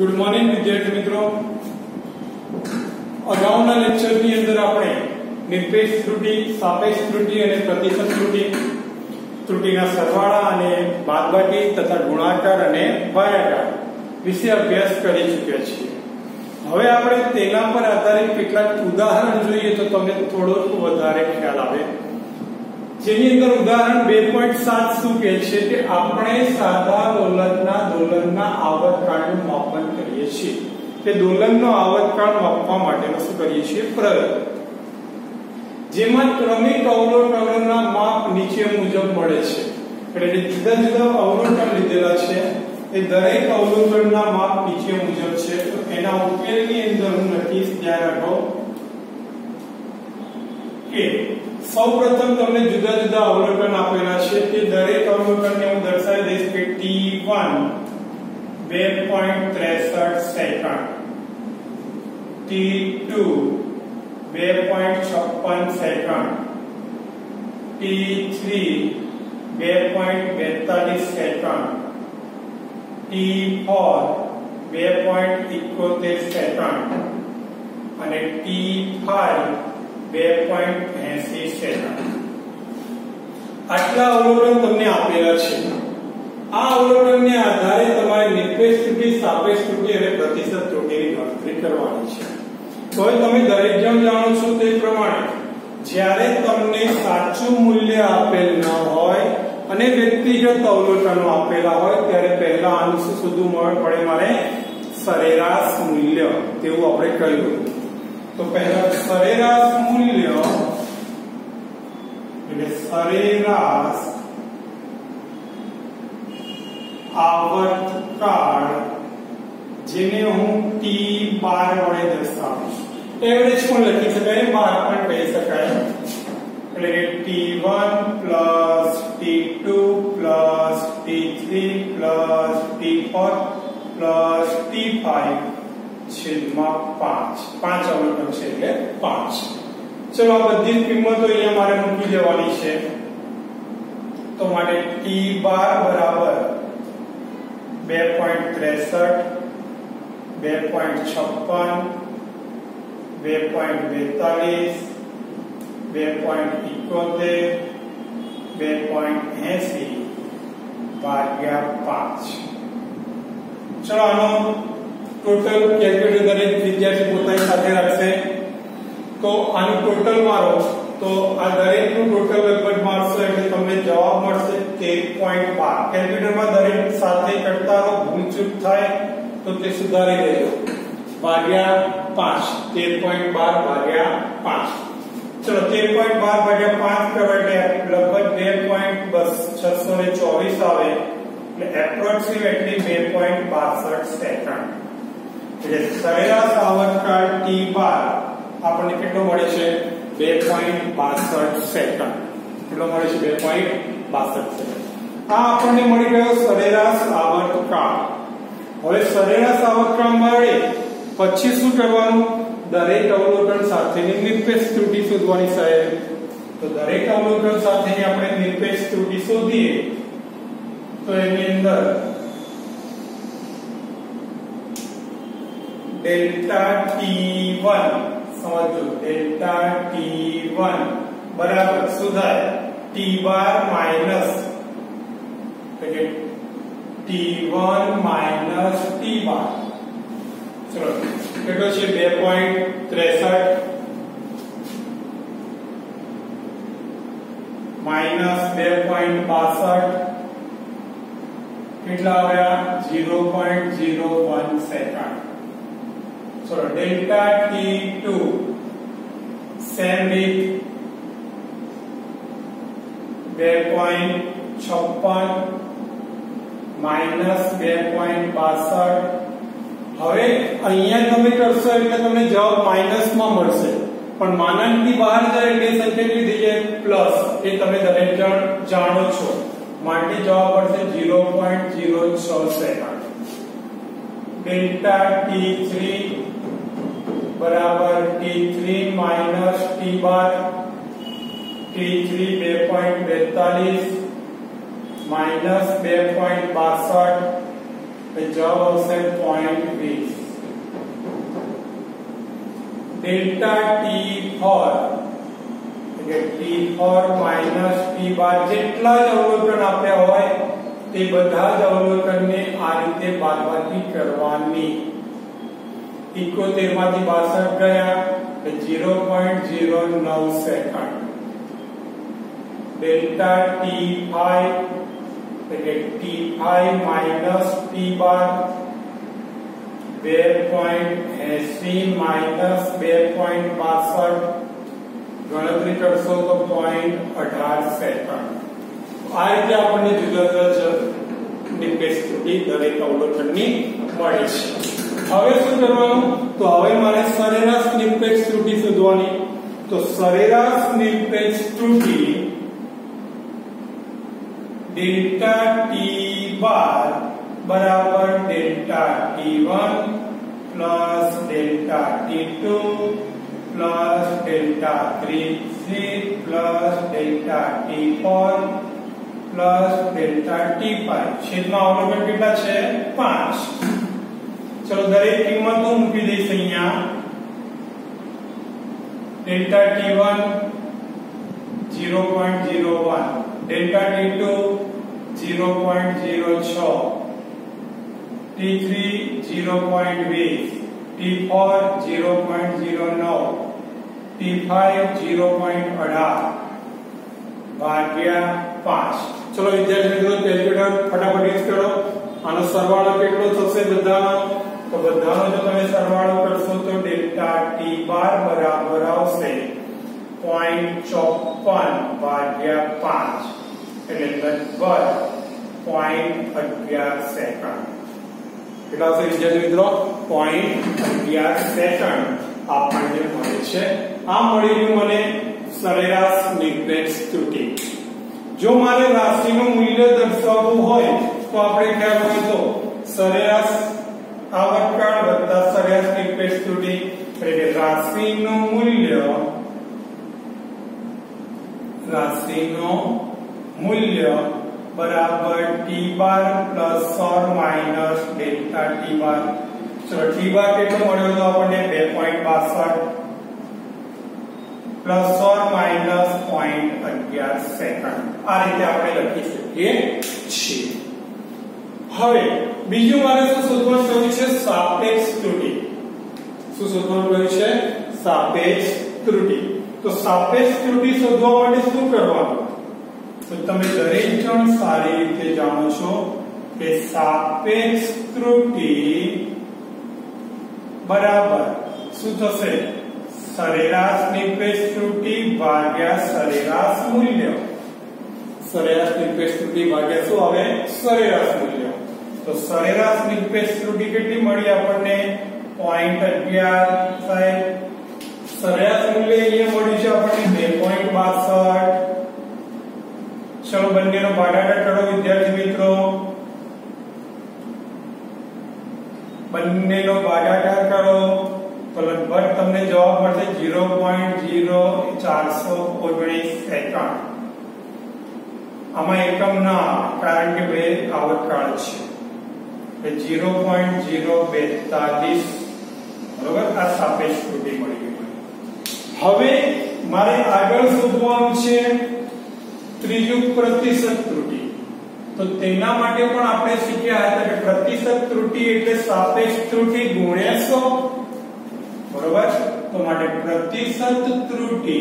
Good morning વિદ્યાર્થી મિત્રો, અગાઉના લેક્ચરની અંદર આપણે નિરપેક્ષ ત્રુટિ, સાપેક્ષ ત્રુટિ અને પ્રતિશત ત્રુટિ, ત્રુટિના સરવાળા અને બાદબાકી તથા ગુણાકાર અને ભાગાકાર વિશે અભ્યાસ કરી ચૂક્યા છીએ. હવે આપણે તેના પર આધારિત કેટલાક ઉદાહરણ જોઈએ તો તમને થોડો વધારે ખ્યાલ આવે. જેની અંદર ઉદાહરણ 2.7 શું કહે છે કે આપણે સાદા દોલનના આવર્તકાળનું માપન કરીએ છીએ. કે દોલનનો આવર્તકાળ માપવા માટેનો શું કરીએ છીએ? પ્રયોગ. જેમાં ક્રમિક અવલોકનોના માપ નીચે મુજબ મળે છે. એટલે જુદા જુદા અવલોકન લીધેલા છે, એ દરેક અવલોકનના માપ નીચે મુજબ છે. તો એના ઉકેલની અંદર હું લખીશ, ધ્યાન રાખો કે સૌપ્રથમ તમને જુદા જુદા અવલોકન આપેલા છે. તે દરેક અવલોકનને હું દર્શાવી દઈશ કે T1 2.63 second, T2 2.56 second, T3 2.42 second, T4 2.71 second અને T5 2.80 સેકન્ડ. આટલા અવલોકન તમને આપેલા છે. આ અવલોકનને આધારે તમારે નિરપેક્ષ ત્રુટિ, સાપેક્ષ ત્રુટિ અને પ્રતિશત ત્રુટિની ગણતરી કરવાની છે. તો તમે દરેક જણ જાણો છો તે પ્રમાણે જ્યારે તમને સાચું મૂલ્ય આપેલ ન હોય અને વ્યક્તિગત અવલોકનો આપેલા હોય ત્યારે પહેલા આનું શું શોધવું પડે? મારે સરેરાશ મૂલ્ય, તેવું આપણે કહ્યું. તો પહેલા સરેરાશ મૂલ્ય એટલે સરેરાશ આવર્તકાળ, જેને હું T12 વડે દર્શાવીશ. એવરેજ પણ લખી શકાય, બાર પણ કહી શકાય. એટલે કે T1 plus T2 plus T3 plus T4 plus T5 છેદમાં 5 અવલોકન છે એટલે 5. ચલો આ બધી કિંમતો અહીંયા મારે મૂકી દેવાની છે. તો માટે T12 બરાબર 2.63, 2.56, 2.42, 2.71, 2.80 ભાગ્યા 5. ચલો આનો ટોટલ કેલ્ક્યુલેટર દરેક વિદ્યાર્થી પોતાની સાથે રાખશે. તો આનું ટોટલ મારો, તો આ દરેકનું ટોટલ લગભગ મારશો એટલે તમને જવાબ મળશે 13.12. કેલ્ક્યુલેટરમાં દરેક સાથે કરતા રહો, ભૂલચૂક થાય તો તે સુધારી લેજો. ભાગ્યા 5, 13.12 ભાગ્યા 5. ચલો 13.12 ભાગ્યા 5 કરો એટલે લગભગ 2.624 આવે. એટલે એપ્રોક્સિમેટલી 2.62 સેકન્ડ. એટલે સરેરાશ આવર્તકાળ T12 આપણને કેટલો મળે છે? 2.62 સેકન્ડ. કેટલો મળે છે? 2.62 સેકન્ડ. આ આપણને મળી ગયો સરેરાશ આવર્તકાળ. હવે સરેરાશ આવર્તકાળ મળે પછી શું કરવાનું? દરેક અવલોકન સાથેની નિરપેક્ષ ત્રુટિ શોધવાની છે. તો દરેક અવલોકન સાથેની આપણે નિરપેક્ષ ત્રુટિ શોધીએ તો એની અંદર ડેલ્ટા T1, સમજો, ડેલ્ટા T1 બરાબર શું થાય? T12 માઈનસ એટલે T1 માઈનસ T12. ચલો કેટલો છે? 2.63 માઈનસ 2.62 કેટલા આવ્યા? 0.01 સેકન્ડ. ચલો delta T2 same with 2.56 minus 2.62. હવે અહીંયા તમે કરશો એટલે તમને જવાબ માઈનસ માં મળશે, પણ માનાંકની બહાર જાય એટલે સંખ્યા કેટલી થઈ જાય? પ્લસ. એ તમે દરેક જણ જાણો છો. માટે જવાબ મળશે 0.06 સેકન્ડ. ડેલ્ટા T3 બરાબર T3 minus T12, T3 2.42 minus 2.62 તો જવાબ આવશે 0.20. ડેલ્ટા T4 એટલે T4 માઈનસ T બાર જેટલા જ અવલોકન આપણે હોય તે બધા જ અવલોકનને આ રીતે બાદબાકી કરવાની. 71 માંથી 62 ગયા તો 0.09 સેકન્ડ. ડેલ્ટા T5 એટલે T5 માઈનસ T બાર 2.80 માઈનસ 2.62 ગણતરી કરશો તો 0.18 સેકન્ડ. આ રીતે આપણને જુદા જુદા નિરપેક્ષ ત્રુટિ દરેક અવલોકનની મળે છે. હવે શું કરવાનું? તો હવે મારે સરેરાશ નિરપેક્ષ ત્રુટિ શોધવાની. તો સરેરાશ નિરપેક્ષ ત્રુટિ ડેલ્ટા T બાર બરાબર delta T1 plus delta T2 plus delta T3 plus delta T4 plus delta T5. છેદમાં અવલોકન કેટલા છે? 5. ચલો દરેક કિંમત હું મૂકી દઈશ અહીંયા. Delta T1 0.01, delta T2 0.06, T3 0.20, T4 0.09, T5 0.18 ભાગ્યા 5. ચલો વિદ્યાર્થી મિત્રો કેલ્ક્યુલેટર ફટાફટ યુઝ કરો. આનો સરવાળો કેટલો થશે બધાનો? તો બધાનો જો તમે સરવાળો કરશો તો ડેલ્ટા T બાર બરાબર આવશે 0.54 ભાગ્યા 5 એટલે લગભગ 0.11 સેકન્ડ. કેટલા આવશે વિદ્યાર્થી મિત્રો? 0.11 સેકન્ડ આપણને મળે છે. આ મળી ગયું મને સરેરાશ નિરપેક્ષ ત્રુટિ. જો મારે રાશિનું મૂલ્ય દર્શાવવું હોય તો આપણે ખ્યાલ હોય તો સરેરાશ આવર્તકાળ વત્તા સરેરાશ નિરપેક્ષ ત્રુટિ એટલે રાશિનું મૂલ્ય બરાબર T bar plus or minus delta T બાર. ચલો T બાર કેટલો મળ્યો તો આપણને 2.62 પ્લસ ઓર માઈનસ 0.11 સેકન્ડ. આ રીતે આપણે લખી શકીએ છીએ. હવે બીજું મારે શું શોધવાનું કહ્યું છે? સાપેક્ષ ત્રુટિ. શું શોધવાનું કહ્યું છે? સાપેક્ષ ત્રુટિ. તો સાપેક્ષ ત્રુટિ શોધવા માટે શું કરવાનું? તો તમે દરેક જણ સારી રીતે જાણો છો કે સાપેક્ષ ત્રુટિ બરાબર શું થશે? સરેરાશ નિરપેક્ષ ત્રુટિ ભાગ્યા સરેરાશ મૂલ્ય. સરેરાશ નિરપેક્ષ ત્રુટિ ભાગ્યા શું આવે? સરેરાશ મૂલ્ય. તો સરેરાશ નિરપેક્ષ ત્રુટિ કેટલી મળી આપણને? 0.11 થાય. સરેરાશ મૂલ્ય અહીંયા મળ્યું છે આપણને 2.62. ચલો બંનેનો ભાગાકાર કરો વિદ્યાર્થી મિત્રો. બંનેનો ભાગાકાર કરો તો લગભગ તમને જવાબ મળશે 0.0419 સેકન્ડ. આમાં એકમ ના કારણ કે બે આવર્તકાળ છે. 0.042 બરોબર. આ સાપેક્ષ ત્રુટિ મળી ગઈ. હવે મારે આગળ શોધવાનું છે ત્રીજું પ્રતિશત ત્રુટિ. તો તેના માટે પણ આપણે શીખ્યા હતા કે પ્રતિશત ત્રુટિ એટલે સાપેક્ષ ત્રુટિ ગુણ્યા 100 બરોબર. તો માટે પ્રતિશત ત્રુટિ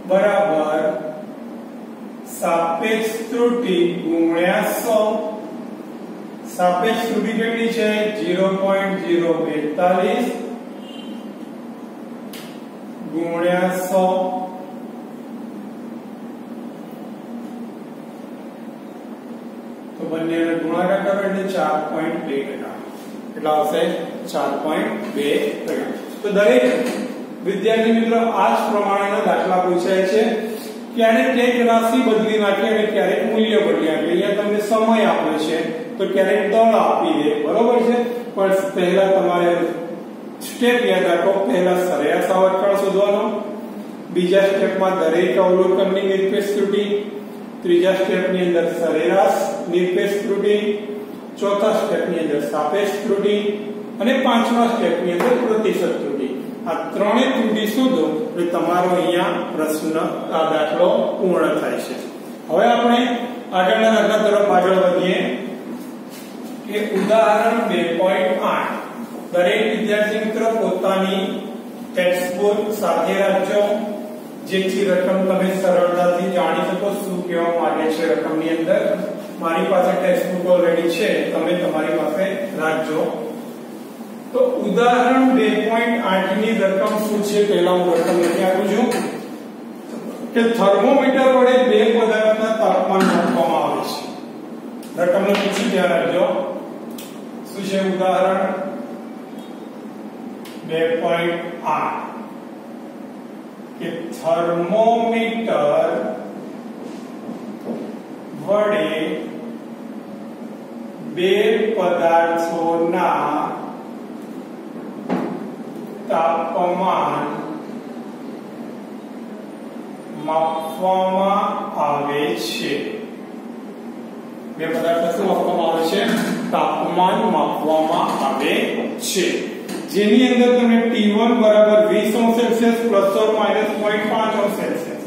બરાબર સાપેક્ષ ત્રુટિ ગુણ્યા 100. સાપેક્ષ ત્રુટિ કેટલી છે? 0.042 ગુણ્યા 100. તો બંનેનો ગુણાકાર કરો એટલે 4.2 ટકા. કેટલા આવશે? 4.2 ટકા. તો દરેક વિદ્યાર્થી મિત્રો આ જ પ્રમાણેના દાખલા પૂછાય છે. ક્યારેક એક રાશિ બદલી નાખી અને ક્યારેક મૂલ્ય બદલી નાખી. અહીંયા તમને સમય આપ્યો છે તો ક્યારેક દળ આપી દે બરોબર છે. પણ પહેલા તમારે સ્ટેપ યાદ રાખો. પહેલા સરેરાશ આવર્તકાળ શોધવાનો, બીજા સ્ટેપમાં દરેક અવલોકનની નિરપેક્ષ ત્રુટિ, ત્રીજા સ્ટેપની અંદર સરેરાશ નિરપેક્ષ ત્રુટિ, ચોથા સ્ટેપની અંદર સાપેક્ષ ત્રુટિ અને પાંચમા સ્ટેપની અંદર પ્રતિશત ત્રુટિ. આ ત્રણેય ત્રુટિ શોધો એટલે તમારો અહીંયા પ્રશ્ન આ દાખલો પૂર્ણ થાય છે. હવે આપણે આગળના દાખલા તરફ આગળ વધીએ કે ઉદાહરણ 2.8 દરેક વિદ્યાર્થી મિત્ર પોતાની ટેક્સ્ટબુક સાથે રાખજો, જેથી રકમ તમે સરળતાથી જાણી શકો શું કહેવા માંગે છે રકમની અંદર. મારી પાસે ટેક્સ્ટબુક ઓલરેડી છે, તમે તમારી પાસે રાખજો. તો ઉદાહરણ 2.8 ની રકમ શું છે પહેલા હું રકમ લખી આપું છું કે થર્મોમીટર વડે બે પદાર્થના તાપમાન માપવામાં આવે છે. રકમનું પૂછી ધ્યાન રાખજો. શું છે ઉદાહરણ 2.8 કે થર્મોમીટર વડે બે પદાર્થોના તાપમાન માપવામાં આવે છે. બે પદાર્થો શું માપવામાં આવે છે? તાપમાન માપવામાં આવે છે. જેની અંદર તમને T1 બરાબર 20 Celsius plus or minus 0.5 Celsius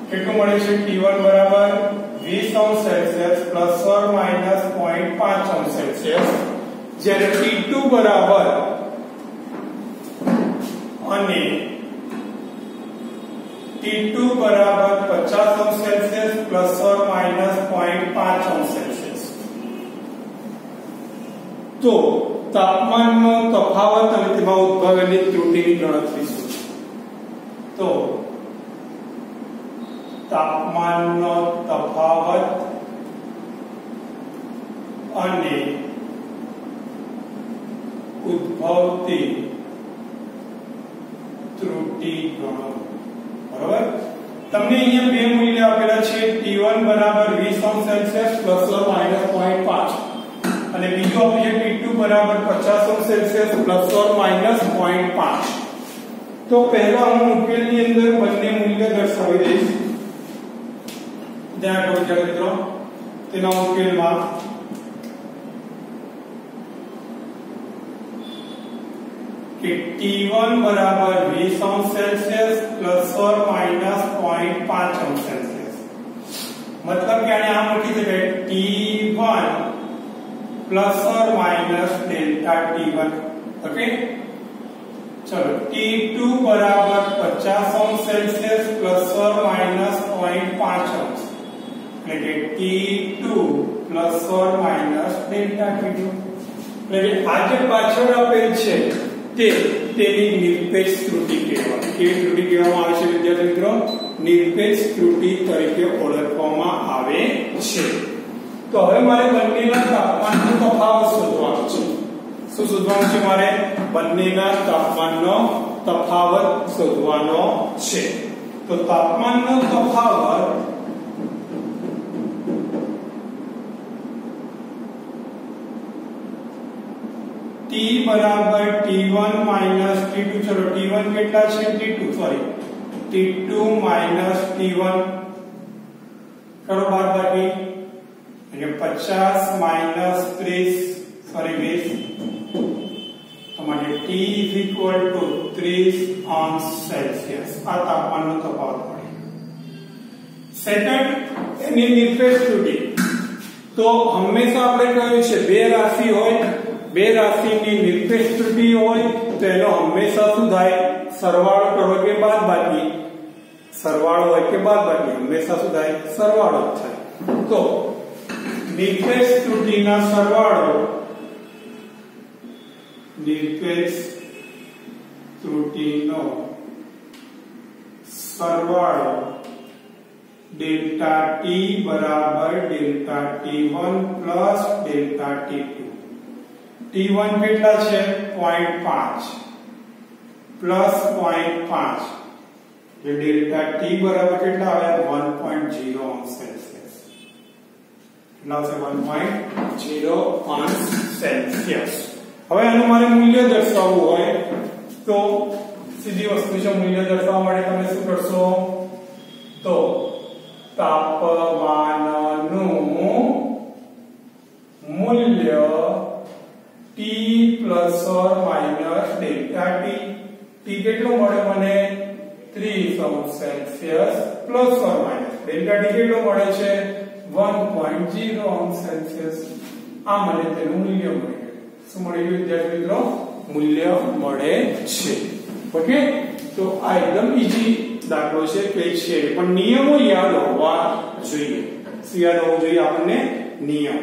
કેટલું મળે છે? T1 બરાબર 20 Celsius plus or minus 0.5 Celsius. જ્યારે T2 બરાબર અને T2 બરાબર 50 Celsius plus or minus 0.5 Celsius. તો તાપમાનનો તફાવત અને તેમાં ઉદ્ભવેલી ત્રુટિની ગણતરી શું છે? તો તાપમાનનો તફાવત અને ઉદ્ભવતી ત્રુટિ ગણો. બરાબર? તમને અહીંયા બે મૂલ્ય આપેલા છે. T1 બરાબર 20 સેલ્સિયસ પ્લસ ઓર માઈનસ 0.5 અને બીજો ઓબ્જેક્ટ T2 બરાબર 50 સેલ્સિયસ પ્લસ ઓર માઈનસ 0.5. તો પહેલા હું ઉકેલની અંદર બંને મૂલ્ય દર્શાવી દઈશ. ધ્યાન રાખજો મિત્રો. તેના ઉકેલમાં કે T1 બરાબર 20 Celsius plus or minus 0.5 Celsius. મતલબ કે આને આમ લખી શકાય T1 प्लस और माइनस डेल्टा T1. ओके, चलो T2 बराबर 50 सेल्सियस प्लस और माइनस 0.5 એટલે T2 plus or minus delta T2. એટલે આ જે પાછળ આપેલ છે તે તેની નિરપેક્ષ ત્રુટિ કહેવાય. કેવી ત્રુટિ કહેવામાં આવે છે વિદ્યાર્થી મિત્રો? નિરપેક્ષ ત્રુટિ તરીકે ઓળખવામાં આવે છે. તો હવે મારે બંનેના તાપમાનનો તફાવત શોધવાનો છે. શું શોધવાનું છે મારે? બંનેના તાપમાનનો તફાવત શોધવાનો છે. તો તાપમાનનો તફાવત T બરાબર T1 માઈનસ T2. ચલો T1 કેટલા છે? T2 sorry T2 minus T1 કરો બાદબાકી. 50 माइनस 30 सॉरी 20 તમારે T = 30 अंश सेल्सियस આ તાપમાનનો તફાવત મળે. સેકન્ડ એની નિરપેક્ષ ત્રુટિ. તો હંમેશા આપણે કહ્યું છે બે રાશિ હોય, બે રાશિની નિરપેક્ષ ત્રુટિ હોય તો એનો હંમેશા શું થાય? સરવાળો કરો કે બાદબાકી. સરવાળો હોય કે બાદબાકી, હંમેશા શું થાય? સરવાળો જ થાય. તો નિરપેક્ષ ત્રુટિના સરવાળો, નિરપેક્ષ ત્રુટિનો સરવાળો ડેલ્ટા T બરાબર delta T1 plus delta T2. T1 કેટલા છે? 0.5 પ્લસ 0.5 એટલે ડેલ્ટા T બરાબર કેટલા આવે? 1.0 અંશ સેલ્સિયસ. કેટલા આવશે? 1.0 અંશ સેલ્સિયસ. હવે આનું મારે મૂલ્ય દર્શાવવું હોય તો સીધી વસ્તુ છે. મૂલ્ય દર્શાવવા માટે તમે શું કરશો? તો તાપમાનનું મૂલ્ય T plus or minus delta T. T કેટલો મળે મને 30 Celsius plus or minus delta T કેટલો મળે છે 1.0 સેલ્સિયસ. આ મને તેનું મૂલ્ય મળી ગયું. શું મળી ગયું વિદ્યાર્થી મિત્રો? મૂલ્ય મળે છે. ઓકે, તો આ એકદમ ઈઝી દાખલો છે કે છે, પણ નિયમો યાદ હોવા જોઈએ. શું યાદ હોવું જોઈએ આપણને? નિયમ.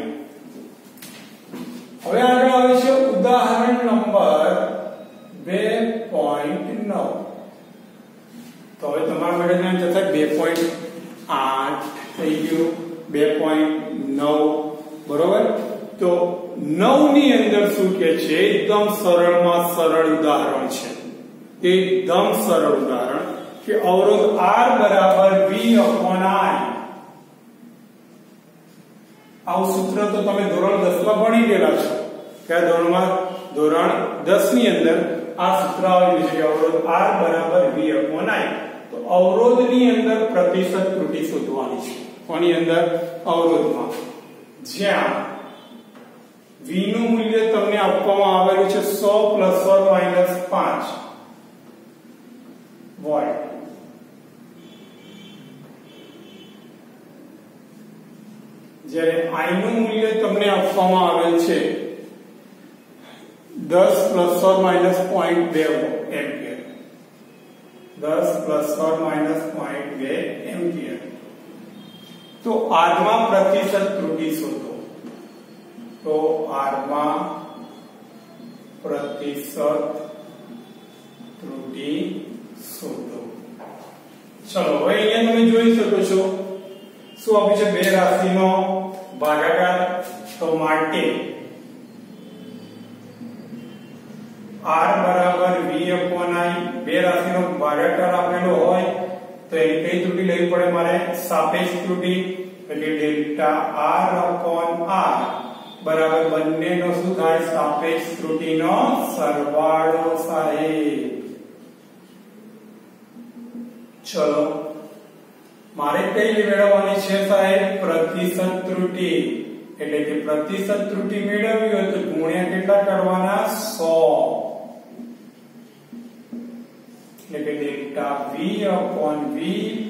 હવે આગળ આવે છે ઉદાહરણ નંબર 2.9. તો હવે તમારા માટે નામ થશે 2.8 થઈ ગયું, 2.9 બરોબર. તો 9 ની અંદર શું કે છે? એકદમ સરળમાં સરળ ઉદાહરણ છે. એકદમ સરળ ઉદાહરણ કે અવરોધ R બરાબર V upon I. આવું સૂત્ર તો તમે ધોરણ 10 માં ભણી ગયેલા છો. કયા ધોરણમાં? ધોરણ 10 ની અંદર આ સૂત્ર આવેલું છે કે અવરોધ R બરાબર V upon I. તો અવરોધની અંદર પ્રતિશત ત્રુટિ શોધવાની છે. કોની અંદર? અવરોધમાં. જ્યાં V નું મૂલ્ય તમને આપવામાં આવેલું છે 100 પ્લસ ઓર માઈનસ 5 વોલ્ટ. જ્યારે I નું મૂલ્ય તમને આપવામાં આવેલ છે 10 plus or minus 0.2 ampere. 10 plus or minus 0.2 ampere. તો R માં પ્રતિશત ત્રુટિ શોધો. તો R માં પ્રતિશત ત્રુટિ શોધો. ચલો હવે અહીંયા તમે જોઈ શકો છો શું આપ્યું છે? બે રાશિનો ભાગાકાર. તો માટે R બરાબર V upon I, બે રાશિનો ભાગાકાર આપેલો હોય તો એની કઈ ત્રુટિ લેવી પડે મારે? સાપેક્ષ ત્રુટિ. એટલે ડેલ્ટા R upon R બરાબર બંનેનો શું થાય? સાપેક્ષ ત્રુટિનો સરવાળો સાહેબ. ચલો મારે કઈ મેળવવાની છે સાહેબ? પ્રતિશત ત્રુટિ. એટલે કે પ્રતિશત ત્રુટિ મેળવવી હોય તો ગુણ્યા કેટલા કરવાના? 100. એટલે કે delta V upon V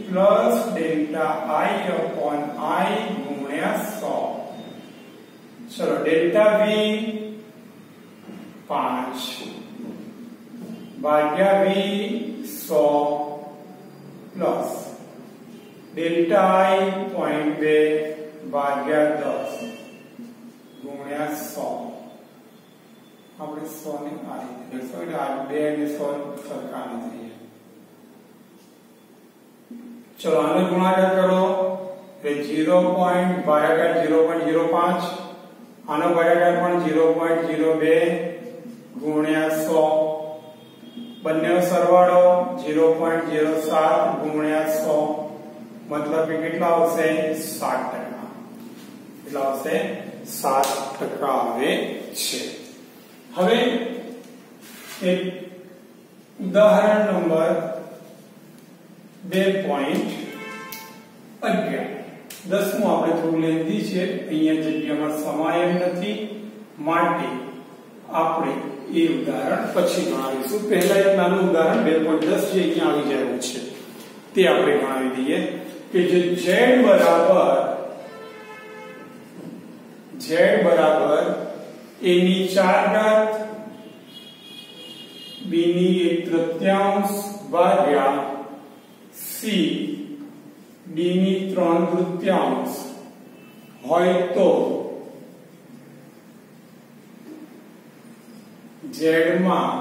plus delta I upon I ગુણ્યા 100. ચલો ડેલ્ટા V 5 ભાગ્યા V 100 પ્લસ ડેલ્ટા I 0.2 ભાગ્યા 10 ગુણ્યા 100. આપણે 100 ને આ રીતે લખીશું એટલે આ 2 અને 100 સરખા નથી. ચલો આનો ગુણાકાર કરો એટલે 0. ભાગાકાર 0.05. આનો ભાગાકાર પણ 0.02 ગુણ્યા 100. બંનેનો સરવાળો 0.07 ગુણ્યા 100 મતલબ કે કેટલા આવશે? 60%. કેટલા આવશે? 60% આવે છે. હવે એક ઉદાહરણ નંબર 2.11. 10મું આપણે થોડું લેન્ધી છે, અહીંયા જગ્યામાં સમાય એમ નથી માટે આપણે એ ઉદાહરણ પછી ગણાવીશું. પહેલા એક નાનું ઉદાહરણ 2.10 જે અહીંયા આવી જાય છે તે આપણે ગણાવી દઈએ કે જે z બરાબર a ની 4 b ની 1/3 ભાગ્યા c d ની 3/3 હોય તો z માં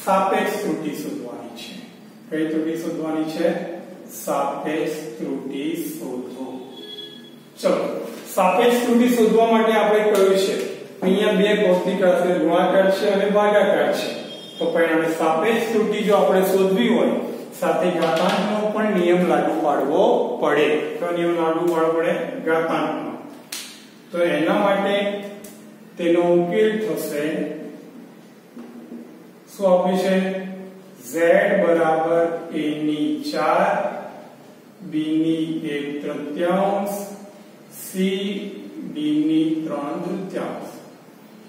સાપેક્ષ ત્રુટિ શોધવાની છે. કઈ ત્રુટિ શોધવાની છે? સાપેક્ષ ત્રુટિ શોધો. ચલો સાપેક્ષ ત્રુટિ શોધવા માટે આપણે કહ્યું છે અહીંયા બે ભૌતિક રાશિ ગુણાકાર છે અને ભાગાકાર છે. તો પરિણામે સાપેક્ષ ત્રુટિ જો આપણે શોધવી હોય સાથે ઘાતાંકનો પણ નિયમ લાગુ પાડવો પડે. તો નિયમ લાગુ પાડવો પડે ઘાતાંકનો. તો એના માટે તેનો ઉકેલ થશે શું આપ્યું છે? z બરાબર a ની 4 b ની 1/3, c d ની 3/3.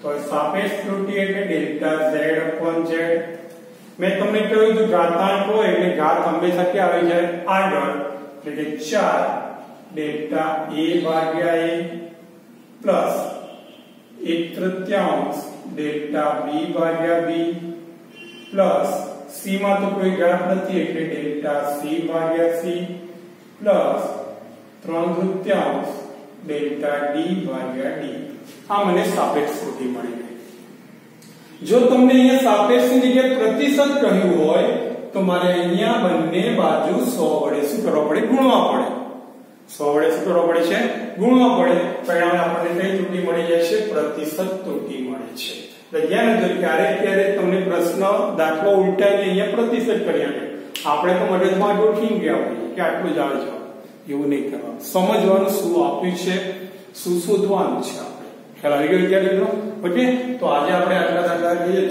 તો સાપેક્ષ ત્રુટિ એટલે ડેલ્ટા z/z. મેં તમને કહ્યું કે ઘાતાંક હોય એટલે ઘાત હંમેશા ક્યાં આવી જાય આગળ, એટલે કે 4 ડેલ્ટા a ભાગ્યા a પ્લસ 1/3 ડેલ્ટા b ભાગ્યા b પ્લસ c માં તો કોઈ ઘાત નથી એટલે ડેલ્ટા c ભાગ્યા c પ્લસ 3/3 ડેલ્ટા d ભાગ્યા d. આ મને સાપેક્ષ ત્રુટિ મળી ગઈ. જો તમને અહીંયા સાપેક્ષની જગ્યાએ પ્રતિશત કહ્યું હોય તો મારે અહીંયા બંને બાજુ 100 વડે શું કરવા પડે? ગુણવા પડે. 100 વડે શું કરવા પડે છે? ગુણવા પડે. પરિણામે આપણને કઈ ત્રુટિ મળી જાય છે? પ્રતિશત ત્રુટિ મળે છે. ધ્યાન રાખજો, ક્યારેક તમને પ્રશ્ન દાખલો ઉલટાઈને અહીંયા પ્રતિશત કરી આપે, આપણે તો મગજમાં ગોઠવી ગયા હોય કે આટલું જ આવે છે. એવું નહીં કરવાનું. સમજવાનું શું આપ્યું છે, શું શોધવાનું છે. આપણે ખ્યાલ આવી ગયો વિદ્યાર્થી મિત્રો? ઓકે, તો આજે આપણે આટલા દાખલા જઈને